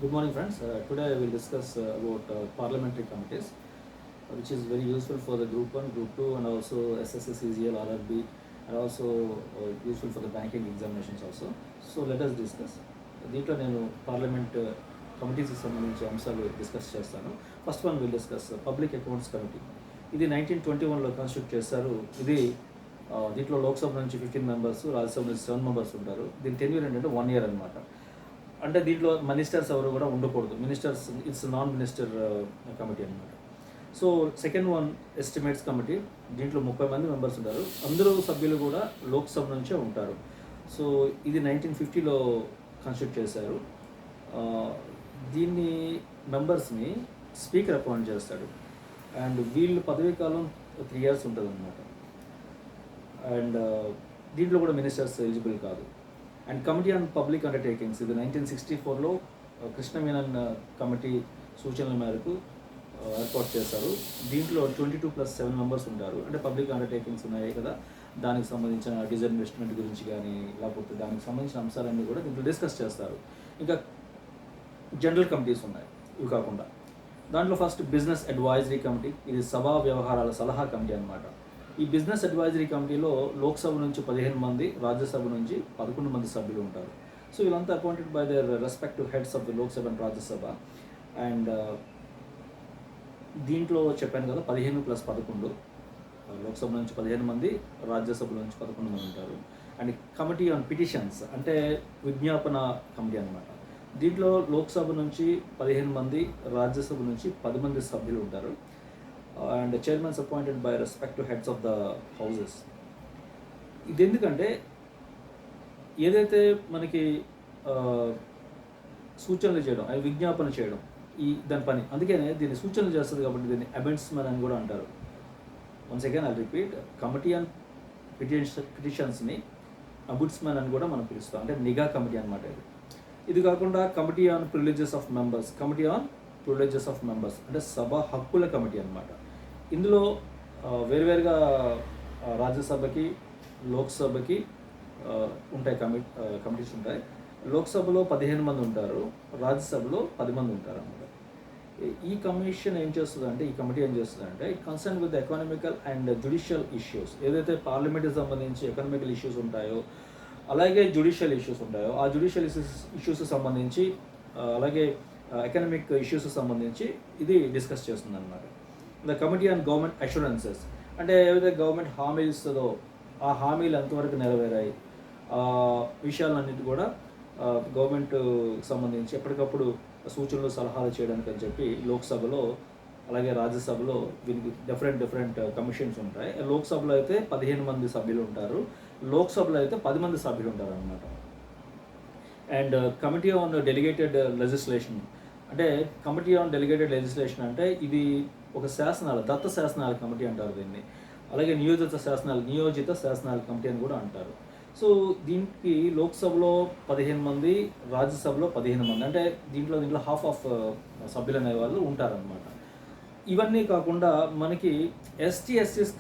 Good morning, friends. Today I will discuss about parliamentary committees, which is very useful for the Group 1, Group 2, and also SSC, CGL, RRB, and also useful for the banking examinations also. So let us discuss. దీంట్లో నేను parliament కమిటీస్కి సంబంధించి అంశాలు discuss చేస్తాను. First one will discuss public accounts committee. ఇది 1921లో constitute చేశారు. ఇది దీంట్లో లోక్సభ నుంచి 15 మెంబర్స్, రాజ్యసభ నుంచి 7 మెంబర్స్ ఉంటారు. దీని టెన్యూర్ ఏంటంటే 1 year అనమాట. అంటే దీంట్లో మినిస్టర్స్ ఎవరు కూడా ఉండకూడదు. Ministers it's non minister committee అనమాట. So second one estimates committee. దీంట్లో 30 మంది మెంబర్స్ ఉంటారు. అందరూ సభ్యులు కూడా లోక్సభ నుంచే ఉంటారు. సో ఇది 1950లో కాన్స్టిట్యూట్ చేశారు. దీన్ని మెంబర్స్ని స్పీకర్ అపాయింట్ చేస్తాడు. అండ్ వీళ్ళు పదవీ కాలం 3 years ఉంటుంది అనమాట. అండ్ దీంట్లో కూడా మినిస్టర్స్ ఎలిజిబుల్ కాదు. And committee on public undertakings ఇది 1964లో కృష్ణమేనన్ కమిటీ సూచనల మేరకు ఏర్పాటు చేశారు. దీంట్లో 22+7 మెంబర్స్ ఉంటారు. అంటే పబ్లిక్ అండర్టేకింగ్స్ ఉన్నాయి కదా, దానికి సంబంధించిన డిస్ఇన్వెస్ట్మెంట్ గురించి కానీ లేకపోతే దానికి సంబంధించిన అంశాలన్నీ కూడా దీంట్లో డిస్కస్ చేస్తారు. ఇంకా జనరల్ కమిటీస్ ఉన్నాయి ఇవి కాకుండా. దాంట్లో ఫస్ట్ బిజినెస్ అడ్వైజరీ కమిటీ. ఇది సభా వ్యవహారాల సలహా కమిటీ అనమాట. ఈ బిజినెస్ అడ్వైజరీ కమిటీలో లోక్సభ నుంచి 15 మంది, రాజ్యసభ నుంచి 11 మంది సభ్యులు ఉంటారు. సో వీళ్ళంతా appointed by their respective heads of the Lok Sabha and Rajya Sabha. And దీంట్లో చెప్పాను కదా 15+11, లోక్సభ నుంచి 15 మంది, రాజ్యసభ నుంచి 11 మంది ఉంటారు. అండ్ కమిటీ ఆన్ పిటిషన్స్ అంటే విజ్ఞాపన కమిటీ అనమాట. దీంట్లో లోక్సభ నుంచి 15 మంది, రాజ్యసభ నుంచి 10 మంది సభ్యులు ఉంటారు. And chairmans appointed by respective heads of the houses. ఇది ఎందుకంటే ఏదైతే మనకి సూచనలు చేయడం, అవి విజ్ఞాపన చేయడం దాని పని. అందుకనే దీన్ని సూచనలు చేస్తుంది కాబట్టి దీన్ని అబెండ్స్మెన్ అని కూడా అంటారు. Once again I repeat, committee on పిటిషన్స్ని అబుడ్స్మెన్ అని కూడా మనం పిలుస్తాం. అంటే నిఘా కమిటీ అనమాట ఇది. ఇది కాకుండా committee on privileges of members. Committee on privileges of members అంటే సభ హక్కుల కమిటీ అనమాట. ఇందులో వేరువేరుగా రాజ్యసభకి, లోక్సభకి ఉంటాయి కమిటీస్ ఉంటాయి. లోక్సభలో 15 మంది ఉంటారు, రాజ్యసభలో 10 మంది ఉంటారు అన్నమాట. ఈ కమిషన్ ఏం చేస్తుందంటే, ఈ కమిటీ ఏం చేస్తుందంటే, it concern with economical and judicial issues. ఏదైతే పార్లమెంట్కి సంబంధించి ఎకనామికల్ ఇష్యూస్ ఉంటాయో అలాగే జ్యుడిషియల్ ఇష్యూస్ ఉంటాయో ఆ జ్యుడిషియల్ ఇష్యూస్ సంబంధించి అలాగే ఎకనామిక్ ఇష్యూస్ సంబంధించి ఇది డిస్కస్ చేస్తుంది అనమాట. The committee on government assurances అంటే ఏదైతే గవర్నమెంట్ హామీలు ఇస్తుందో ఆ హామీలు ఎంతవరకు నెరవేరాయి, ఆ విషయాలన్నిటి కూడా గవర్నమెంట్ సంబంధించి ఎప్పటికప్పుడు సూచనలు సలహాలు చేయడానికి అని చెప్పి లోక్సభలో అలాగే రాజ్యసభలో దీనికి డిఫరెంట్ కమిషన్స్ ఉంటాయి. లోక్సభలో అయితే 15 మంది సభ్యులు ఉంటారు, లోక్సభలో అయితే 10 మంది సభ్యులు ఉంటారు అనమాట. And committee on delegated legislation అంటే కమిటీ ఆన్ డెలిగేటెడ్ లెజిస్లేషన్ అంటే ఇది ఒక దత్త శాసనాల కమిటీ అంటారు దీన్ని. అలాగే నియోజిత శాసనాల కమిటీ అని కూడా అంటారు. సో దీనికి లోక్సభలో 15 మంది, రాజ్యసభలో 15 మంది, అంటే దీంట్లో హాఫ్ ఆఫ్ సభ్యులు అనే వాళ్ళు ఉంటారనమాట. ఇవన్నీ కాకుండా మనకి ఎస్టీఎస్టీస్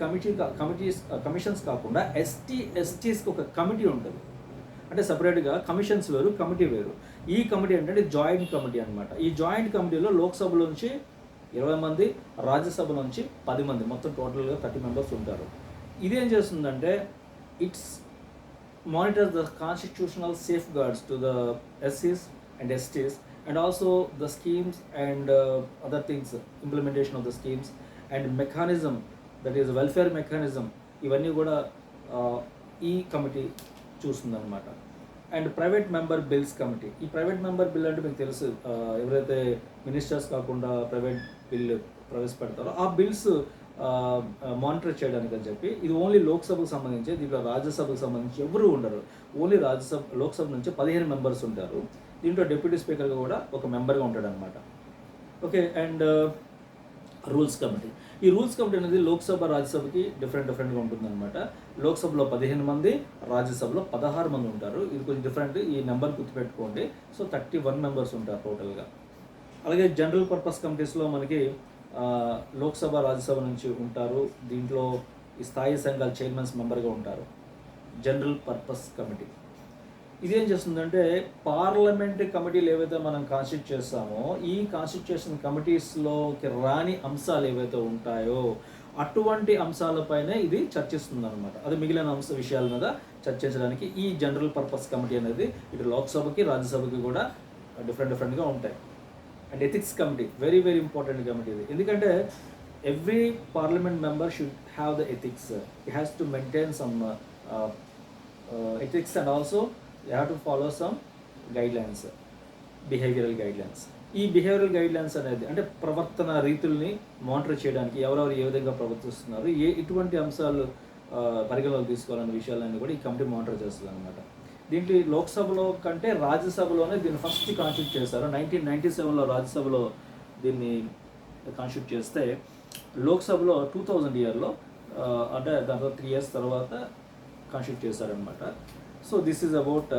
కమిషన్స్ కాకుండా ఎస్టీఎస్టీస్కి ఒక కమిటీ ఉంటుంది. అంటే సపరేట్గా కమిషన్స్ వేరు, కమిటీ వేరు. ఈ కమిటీ ఏంటంటే జాయింట్ కమిటీ అనమాట. ఈ జాయింట్ కమిటీలో లోక్సభ నుంచి 20 మంది, రాజ్యసభ నుంచి 10 మంది, మొత్తం టోటల్గా 30 మెంబర్స్ ఉంటారు. ఇదేం చేస్తుందంటే it's monitors the constitutional safeguards to the ఎస్సీస్ and STs and also the schemes and other things, implementation of the schemes and mechanism, that is welfare mechanism. ఇవన్నీ కూడా ఈ కమిటీ చూస్తుందన్నమాట. And private member bills committee. ఈ private member bill అంటే మీకు తెలుసు, ఎవరైతే మినిస్టర్స్ కాకుండా ప్రైవేట్ బిల్ ప్రవేశపెడతారో ఆ బిల్స్ మానిటర్ చేయడానికి అని చెప్పి. ఇది ఓన్లీ లోక్సభకు సంబంధించి, దీంట్లో రాజ్యసభకు సంబంధించి ఎవరు ఉండరు. ఓన్లీ లోక్సభ నుంచి 15 మెంబర్స్ ఉంటారు. దీంట్లో డిప్యూటీ స్పీకర్గా కూడా ఒక మెంబర్గా ఉంటాడు అనమాట. ఓకే. And rules committee. ఈ రూల్స్ కమిటీ అనేది లోక్సభ, రాజ్యసభకి డిఫరెంట్గా ఉంటుందన్నమాట. లోక్సభలో 15 మంది, రాజ్యసభలో 16 మంది ఉంటారు. ఇది కొంచెం డిఫరెంట్, ఈ నెంబర్ గుర్తుపెట్టుకోండి. సో 31 మెంబర్స్ ఉంటారు టోటల్గా. అలాగే జనరల్ పర్పస్ కమిటీస్లో మనకి లోక్సభ, రాజ్యసభ నుంచి ఉంటారు. దీంట్లో ఈ స్థాయి సంఘాల చైర్మన్స్ మెంబర్గా ఉంటారు. General purpose committee. ఇదేం చేస్తుందంటే పార్లమెంటరీ కమిటీలు ఏవైతే మనం కాన్స్టిట్యూట్ చేస్తామో ఈ కాన్స్టిట్యూషన్ కమిటీస్లోకి రాని అంశాలు ఏవైతే ఉంటాయో అటువంటి అంశాలపైనే ఇది చర్చిస్తుంది అనమాట. అది మిగిలిన విషయాల మీద చర్చించడానికి ఈ జనరల్ పర్పస్ కమిటీ అనేది ఇటు లోక్సభకి రాజ్యసభకి కూడా డిఫరెంట్గా ఉంటాయి. And ethics committee very very important committee ఇది. ఎందుకంటే every parliament member should have the ethics. It has to maintain some ethics and also you have to follow some guidelines, behavioral guidelines. ఈ behavioural guidelines అనేది అంటే ప్రవర్తన రీతుల్ని monitor చేయడానికి ఎవరెవరు ఏ విధంగా ప్రవర్తిస్తున్నారు, ఇటువంటి అంశాలు పరిగణలోకి తీసుకోవాలనే విషయాలన్నీ కూడా ఈ కమిటీ మానిటర్ చేస్తుంది అనమాట. దీంట్లో లోక్సభలో కంటే రాజ్యసభలోనే దీన్ని ఫస్ట్ కాన్స్టిట్యూట్ చేశారు. 1997లో రాజ్యసభలో దీన్ని కాన్స్టిట్యూట్ చేస్తే లోక్సభలో 2000 ఇయర్లో అంటే దాంట్లో 3 years తర్వాత కాన్స్టిట్యూట్ చేశారనమాట. So this is about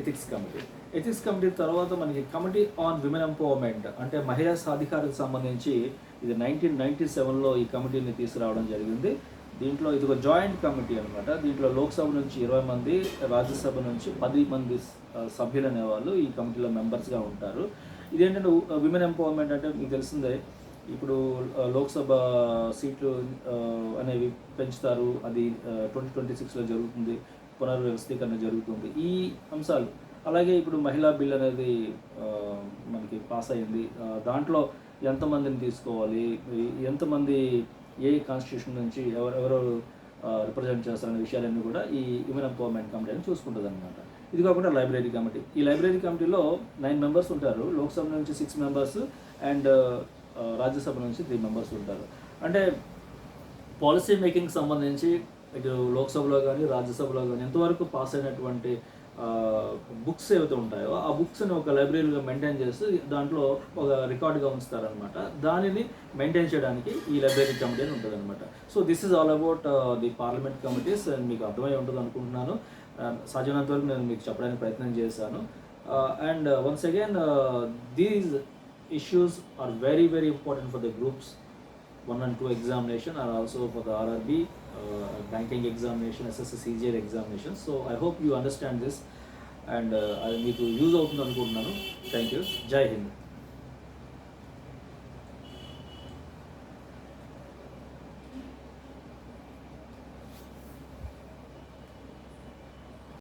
ethics committee. Ethics committee తర్వాత మనకి కమిటీ ఆన్ విమెన్ ఎంపవర్మెంట్ అంటే మహిళా సాధికారకు సంబంధించి ఇది 1997లో ఈ కమిటీని తీసుకురావడం జరిగింది. దీంట్లో ఇది ఒక జాయింట్ కమిటీ అనమాట. దీంట్లో లోక్సభ నుంచి 20 మంది, రాజ్యసభ నుంచి 10 మంది సభ్యులు అనేవాళ్ళు ఈ కమిటీలో మెంబర్స్గా ఉంటారు. ఇదేంటంటే విమెన్ ఎంపవర్మెంట్ అంటే మీకు తెలిసిందే, ఇప్పుడు లోక్సభ సీట్లు అనేవి పెంచుతారు, అది 2026లో జరుగుతుంది, పునర్వ్యవస్థీకరణ జరుగుతుంది, ఈ అంశాలు. అలాగే ఇప్పుడు మహిళా బిల్ అనేది మనకి పాస్ అయింది, దాంట్లో ఎంతమందిని తీసుకోవాలి, ఎంతమంది ఏ కాన్స్టిట్యూషన్ నుంచి ఎవరెవరు రిప్రజెంట్ చేస్తారనే విషయాలన్నీ కూడా ఈ విమెన్ ఎంపవర్మెంట్ కమిటీ అని చూసుకుంటుంది అనమాట. ఇది కాకుండా లైబ్రరీ కమిటీ. ఈ లైబ్రరీ కమిటీలో 9 members ఉంటారు. లోక్సభ నుంచి 6 members అండ్ రాజ్యసభ నుంచి 3 members ఉంటారు. అంటే పాలసీ మేకింగ్ సంబంధించి ఇటు లోక్సభలో కానీ రాజ్యసభలో కానీ ఎంతవరకు పాస్ అయినటువంటి బుక్స్ ఏవైతే ఉంటాయో ఆ బుక్స్ని ఒక లైబ్రరీగా మెయింటైన్ చేసి దాంట్లో ఒక రికార్డుగా ఉంచుతారనమాట. దానిని మెయింటైన్ చేయడానికి ఈ లైబ్రరీ కమిటీ అని ఉంటుంది అనమాట. So this is all about the parliament committees. మీకు అర్థమై ఉంటుంది అనుకుంటున్నాను. సాధ్యమైనంత వరకు నేను మీకు చెప్పడానికి ప్రయత్నం చేశాను. And once again these issues are very very important for the groups 1 and 2 examination, and also for the RRB banking examination, SSC CGL examination. So I hope you understand this and I మీకు use అవుతుంది అనుకుంటున్నాను. Thank you. జై హింద్.